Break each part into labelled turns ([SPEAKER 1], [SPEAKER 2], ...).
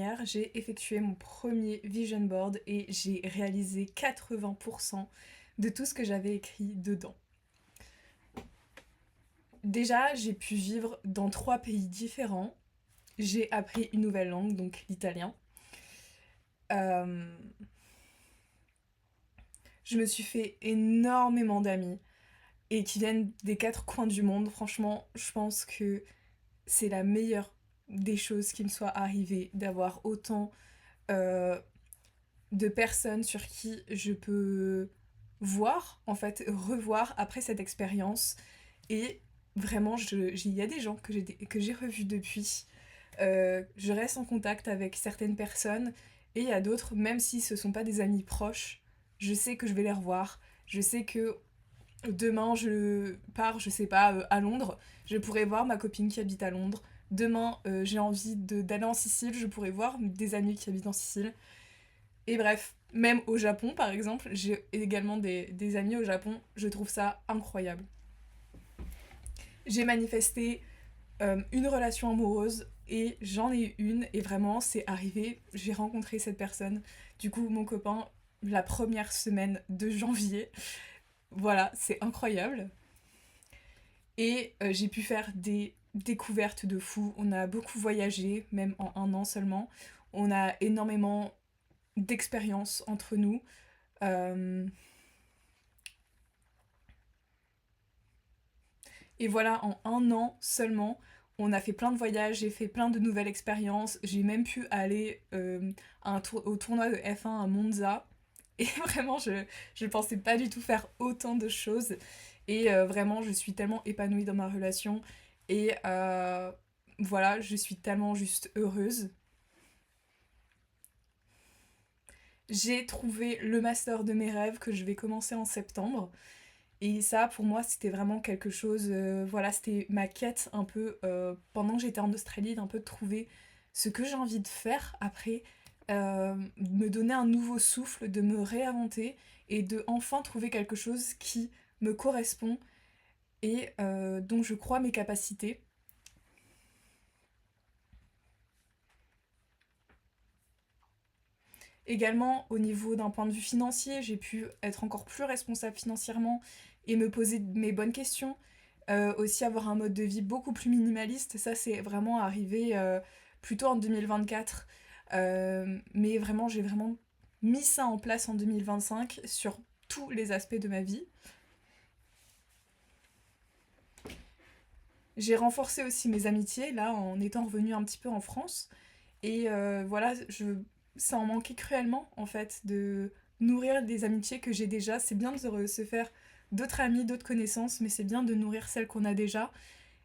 [SPEAKER 1] dernière, j'ai effectué mon premier vision board et j'ai réalisé 80% de tout ce que j'avais écrit dedans. Déjà, j'ai pu vivre dans 3 pays différents. J'ai appris une nouvelle langue, donc l'italien. Euh, je me suis fait énormément d'amis et qui viennent des 4 coins du monde. Franchement, je pense que c'est la meilleure des choses qui me soit arrivée d'avoir autant euh, de personnes sur qui je peux voir, en fait, revoir après cette expérience. Et vraiment, il y a des gens que j'ai revus depuis. Je reste en contact avec certaines personnes et il y a d'autres, même si ce sont pas des amis proches, je sais que je vais les revoir. Je sais que demain je pars, je sais pas, à Londres, je pourrais voir ma copine qui habite à Londres. Demain, j'ai envie d'aller en Sicile, je pourrais voir des amis qui habitent en Sicile. Et bref, même au Japon par exemple, j'ai également des amis au Japon, je trouve ça incroyable. J'ai manifesté une relation amoureuse et j'en ai une et vraiment c'est arrivé, j'ai rencontré cette personne, du coup mon copain, la première semaine de janvier. Voilà, c'est incroyable. Et j'ai pu faire des découvertes de fou. On a beaucoup voyagé, même en un an seulement. On a énormément d'expériences entre nous. Euh, et voilà, en un an seulement, on a fait plein de voyages, j'ai fait plein de nouvelles expériences. J'ai même pu aller au tournoi de F1 à Monza. Et vraiment, je pensais pas du tout faire autant de choses. Et vraiment, je suis tellement épanouie dans ma relation. Et voilà, je suis tellement juste heureuse. J'ai trouvé le master de mes rêves que je vais commencer en septembre. Et ça, pour moi, c'était vraiment quelque chose. Voilà, c'était ma quête un peu pendant que j'étais en Australie, d'un peu de trouver ce que j'ai envie de faire après, me donner un nouveau souffle, de me réinventer et de enfin trouver quelque chose qui me correspond et dont je crois mes capacités. Également, au niveau d'un point de vue financier, j'ai pu être encore plus responsable financièrement et me poser mes bonnes questions. Aussi avoir un mode de vie beaucoup plus minimaliste, ça c'est vraiment arrivé plutôt en 2024. Mais vraiment, j'ai vraiment mis ça en place en 2025 sur tous les aspects de ma vie. J'ai renforcé aussi mes amitiés là en étant revenue un petit peu en France. Et voilà, ça en manquait cruellement en fait de nourrir des amitiés que j'ai déjà. C'est bien de se faire d'autres amis, d'autres connaissances, mais c'est bien de nourrir celles qu'on a déjà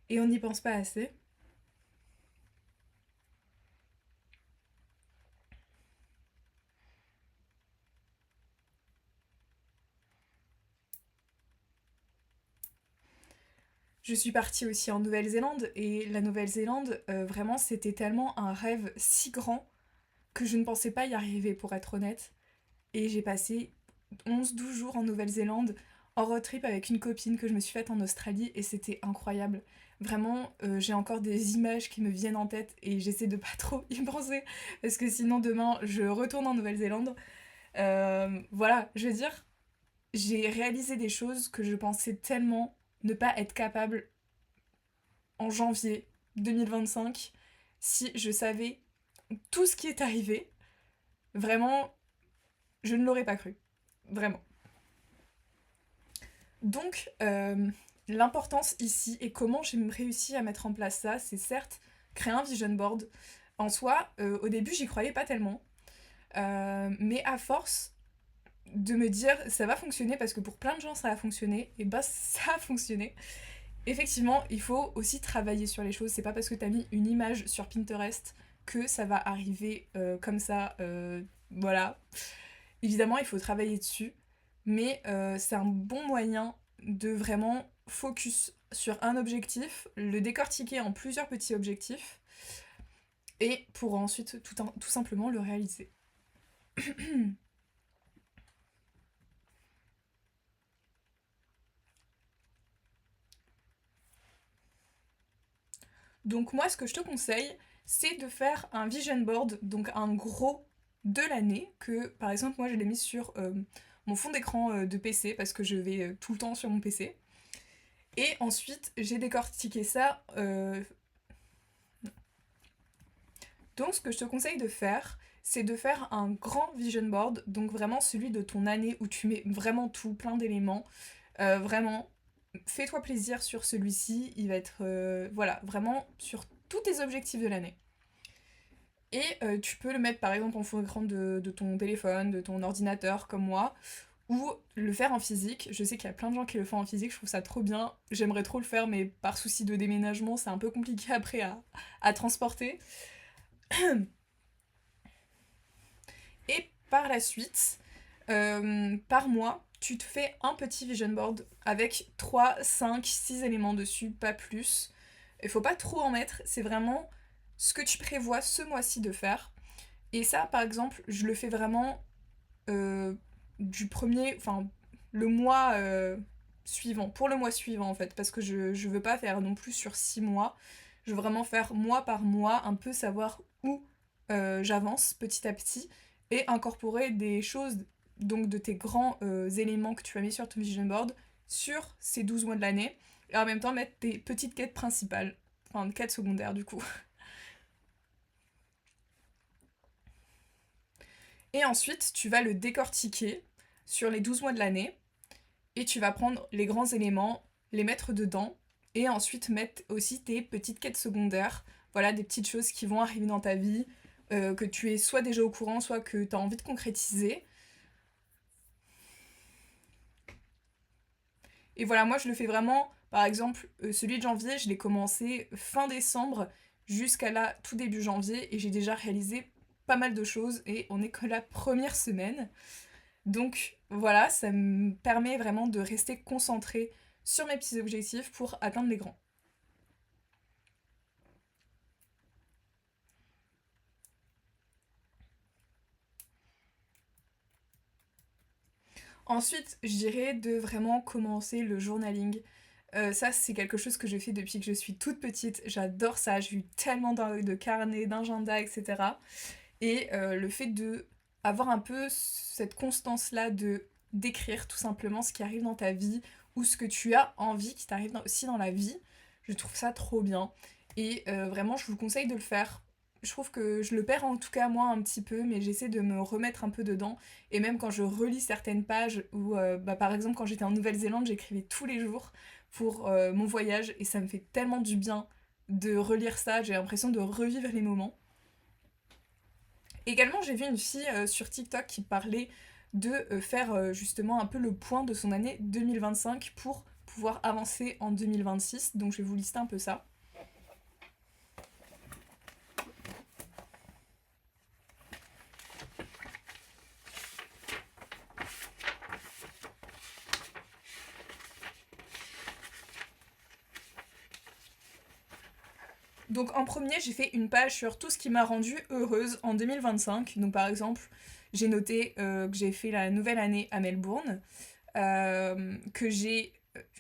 [SPEAKER 1] et on n'y pense pas assez. Je suis partie aussi en Nouvelle-Zélande et la Nouvelle-Zélande, vraiment, c'était tellement un rêve si grand que je ne pensais pas y arriver pour être honnête. Et j'ai passé 11-12 jours en Nouvelle-Zélande en road trip avec une copine que je me suis faite en Australie et c'était incroyable. Vraiment, j'ai encore des images qui me viennent en tête et j'essaie de pas trop y penser parce que sinon demain je retourne en Nouvelle-Zélande. Voilà, je veux dire, j'ai réalisé des choses que je pensais tellement ne pas être capable en janvier 2025 si je savais tout ce qui est arrivé. Vraiment, je ne l'aurais pas cru. Vraiment. Donc, l'importance ici et comment j'ai réussi à mettre en place ça, c'est certes créer un vision board. En soi, au début, j'y croyais pas tellement. Mais à force de me dire ça va fonctionner parce que pour plein de gens ça a fonctionné, et bah ça a fonctionné. Effectivement, il faut aussi travailler sur les choses. C'est pas parce que t'as mis une image sur Pinterest que ça va arriver comme ça. Voilà. Évidemment, il faut travailler dessus, mais c'est un bon moyen de vraiment focus sur un objectif, le décortiquer en plusieurs petits objectifs, et pour ensuite tout simplement le réaliser. Donc moi, ce que je te conseille, c'est de faire un vision board, donc un gros de l'année, que par exemple moi je l'ai mis sur mon fond d'écran de PC, parce que je vais tout le temps sur mon PC. Et ensuite j'ai décortiqué ça. Donc ce que je te conseille de faire, c'est de faire un grand vision board, donc vraiment celui de ton année où tu mets vraiment tout, plein d'éléments. Vraiment, fais-toi plaisir sur celui-ci, il va être voilà, vraiment sur tous tes objectifs de l'année. Et tu peux le mettre par exemple en fond d'écran de ton téléphone, de ton ordinateur comme moi, ou le faire en physique. Je sais qu'il y a plein de gens qui le font en physique, je trouve ça trop bien. J'aimerais trop le faire, mais par souci de déménagement, c'est un peu compliqué après à transporter. Et par la suite, par mois, tu te fais un petit vision board avec 3, 5, 6 éléments dessus, pas plus. Il faut pas trop en mettre, c'est vraiment ce que tu prévois ce mois-ci de faire. Et ça, par exemple, je le fais vraiment euh, du premier, enfin, le mois suivant, pour le mois suivant en fait, parce que je veux pas faire non plus sur 6 mois. Je veux vraiment faire mois par mois, un peu savoir où j'avance petit à petit et incorporer des choses, donc de tes grands éléments que tu as mis sur ton vision board sur ces 12 mois de l'année et en même temps mettre tes petites quêtes principales, enfin quêtes secondaires du coup. Et ensuite, tu vas le décortiquer sur les 12 mois de l'année et tu vas prendre les grands éléments, les mettre dedans et ensuite mettre aussi tes petites quêtes secondaires, voilà, des petites choses qui vont arriver dans ta vie, que tu es soit déjà au courant, soit que tu as envie de concrétiser. Et voilà, moi je le fais vraiment, par exemple, celui de janvier, je l'ai commencé fin décembre jusqu'à là, tout début janvier, et j'ai déjà réalisé pas mal de choses, et on est que la première semaine. Donc voilà, ça me permet vraiment de rester concentrée sur mes petits objectifs pour atteindre les grands. Ensuite, je dirais de vraiment commencer le journaling. Ça, c'est quelque chose que je fais depuis que je suis toute petite. J'adore ça. J'ai eu tellement de carnets, d'agendas, etc. Et le fait de avoir un peu cette constance-là de d'écrire tout simplement ce qui arrive dans ta vie ou ce que tu as envie qui t'arrive aussi dans la vie, je trouve ça trop bien. Et vraiment, je vous conseille de le faire. Je trouve que je le perds en tout cas moi un petit peu, mais j'essaie de me remettre un peu dedans. Et même quand je relis certaines pages, ou bah, par exemple quand j'étais en Nouvelle-Zélande, j'écrivais tous les jours pour mon voyage, et ça me fait tellement du bien de relire ça, j'ai l'impression de revivre les moments. Également, j'ai vu une fille sur TikTok qui parlait de faire justement un peu le point de son année 2025 pour pouvoir avancer en 2026. Donc je vais vous lister un peu ça. Donc en premier, j'ai fait une page sur tout ce qui m'a rendue heureuse en 2025. Donc par exemple, j'ai noté que j'ai fait la nouvelle année à Melbourne, que j'ai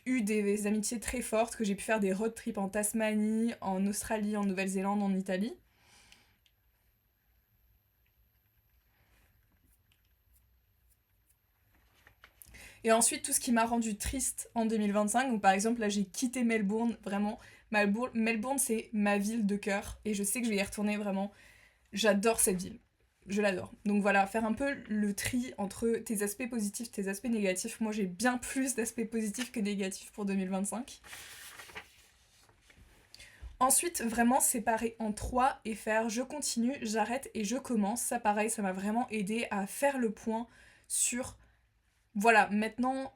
[SPEAKER 1] eu des amitiés très fortes, que j'ai pu faire des road trips en Tasmanie, en Australie, en Nouvelle-Zélande, en Italie. Et ensuite, tout ce qui m'a rendu triste en 2025. Donc, par exemple, là, j'ai quitté Melbourne, vraiment. Melbourne, c'est ma ville de cœur. Et je sais que je vais y retourner vraiment. J'adore cette ville. Je l'adore. Donc voilà, faire un peu le tri entre tes aspects positifs, tes aspects négatifs. Moi, j'ai bien plus d'aspects positifs que négatifs pour 2025. Ensuite, vraiment séparer en trois et faire je continue, j'arrête et je commence. Ça, pareil, ça m'a vraiment aidé à faire le point sur voilà, maintenant,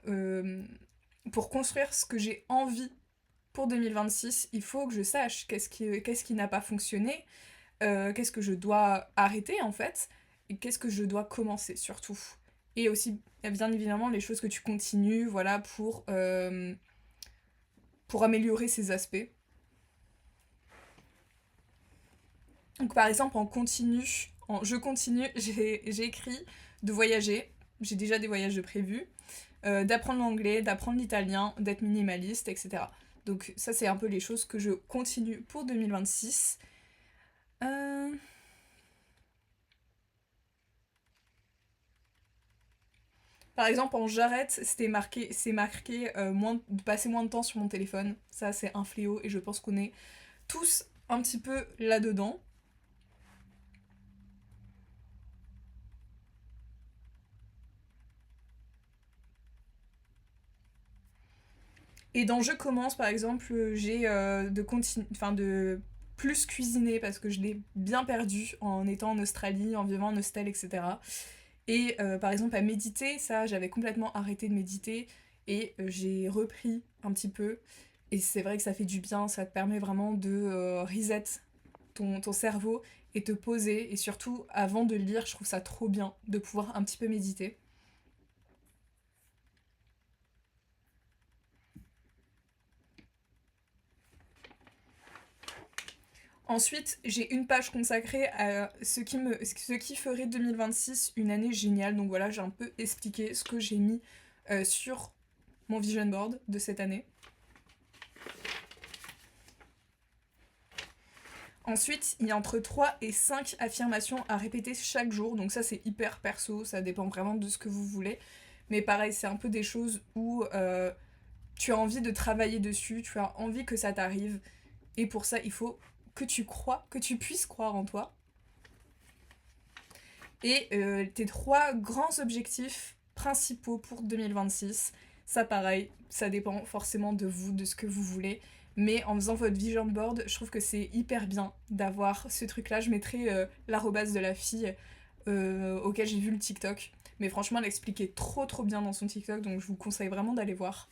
[SPEAKER 1] pour construire ce que j'ai envie pour 2026, il faut que je sache qu'est-ce qui n'a pas fonctionné, qu'est-ce que je dois arrêter en fait, et qu'est-ce que je dois commencer surtout. Et aussi, bien évidemment, les choses que tu continues, voilà, pour améliorer ces aspects. Donc par exemple, en continu, en je continue, j'ai écrit de voyager, j'ai déjà des voyages de prévus, d'apprendre l'anglais, d'apprendre l'italien, d'être minimaliste, etc. Donc ça, c'est un peu les choses que je continue pour 2026. Euh, Par exemple, en j'arrête, c'est marqué de passer moins de temps sur mon téléphone. Ça, c'est un fléau et je pense qu'on est tous un petit peu là-dedans. Et dans Je commence, par exemple, j'ai de plus cuisiner parce que je l'ai bien perdu en étant en Australie, en vivant en hostel, etc. Et par exemple, à méditer, ça, j'avais complètement arrêté de méditer et j'ai repris un petit peu. Et c'est vrai que ça fait du bien, ça te permet vraiment de reset ton cerveau et te poser. Et surtout, avant de lire, je trouve ça trop bien de pouvoir un petit peu méditer. Ensuite, j'ai une page consacrée à ce qui ferait 2026 une année géniale. Donc voilà, j'ai un peu expliqué ce que j'ai mis sur mon vision board de cette année. Ensuite, il y a entre 3 et 5 affirmations à répéter chaque jour. Donc ça, c'est hyper perso, ça dépend vraiment de ce que vous voulez. Mais pareil, c'est un peu des choses où tu as envie de travailler dessus, tu as envie que ça t'arrive. Et pour ça, il faut que tu crois, que tu puisses croire en toi. Et tes 3 grands objectifs principaux pour 2026, ça pareil, ça dépend forcément de vous, de ce que vous voulez. Mais en faisant votre vision board, je trouve que c'est hyper bien d'avoir ce truc-là. Je mettrai l'arrobase de la fille auquel j'ai vu le TikTok. Mais franchement, elle expliquait trop trop bien dans son TikTok, donc je vous conseille vraiment d'aller voir.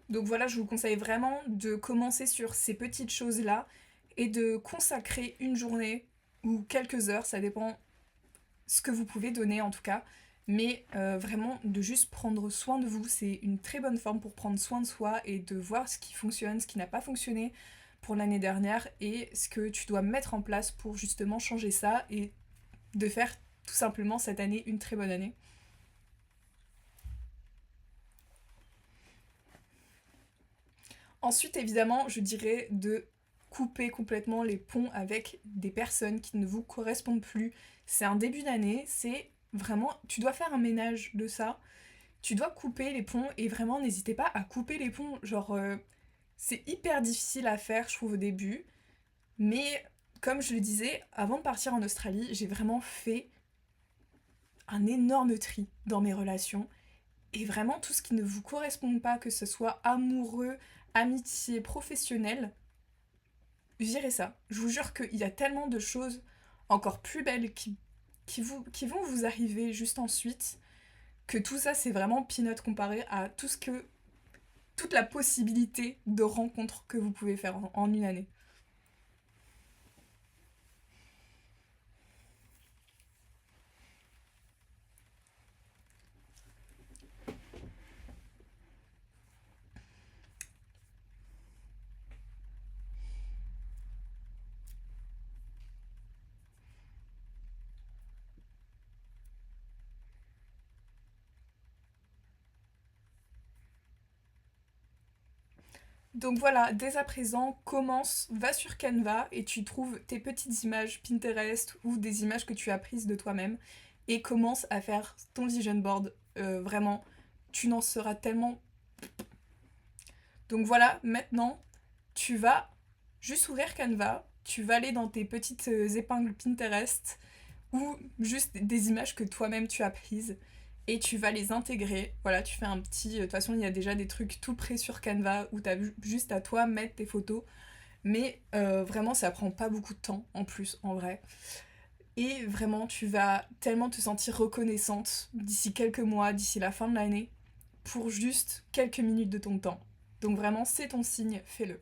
[SPEAKER 1] Donc voilà, je vous conseille vraiment de commencer sur ces petites choses-là et de consacrer une journée ou quelques heures, ça dépend ce que vous pouvez donner en tout cas, mais vraiment de juste prendre soin de vous, c'est une très bonne forme pour prendre soin de soi et de voir ce qui fonctionne, ce qui n'a pas fonctionné pour l'année dernière et ce que tu dois mettre en place pour justement changer ça et de faire tout simplement cette année une très bonne année. Ensuite, évidemment, je dirais de couper complètement les ponts avec des personnes qui ne vous correspondent plus. C'est un début d'année, c'est vraiment, tu dois faire un ménage de ça. Tu dois couper les ponts et vraiment n'hésitez pas à couper les ponts. Genre, c'est hyper difficile à faire, je trouve, au début. Mais comme je le disais, avant de partir en Australie, j'ai vraiment fait un énorme tri dans mes relations. Et vraiment, tout ce qui ne vous correspond pas, que ce soit amoureux, amitié, professionnel, virez ça. Je vous jure qu'il y a tellement de choses encore plus belles qui vont vous arriver juste ensuite, que tout ça, c'est vraiment peanut comparé à tout ce que toute la possibilité de rencontres que vous pouvez faire en une année. Donc voilà, dès à présent, commence, va sur Canva et tu trouves tes petites images Pinterest ou des images que tu as prises de toi-même et commence à faire ton vision board. Vraiment, tu n'en seras tellement. Donc voilà, maintenant, tu vas juste ouvrir Canva, tu vas aller dans tes petites épingles Pinterest ou juste des images que toi-même tu as prises et tu vas les intégrer. Voilà, tu fais un petit. De toute façon, il y a déjà des trucs tout prêts sur Canva où tu as juste à toi mettre tes photos. Mais vraiment, ça prend pas beaucoup de temps en plus, en vrai. Et vraiment, tu vas tellement te sentir reconnaissante d'ici quelques mois, d'ici la fin de l'année, pour juste quelques minutes de ton temps. Donc vraiment, c'est ton signe, fais-le.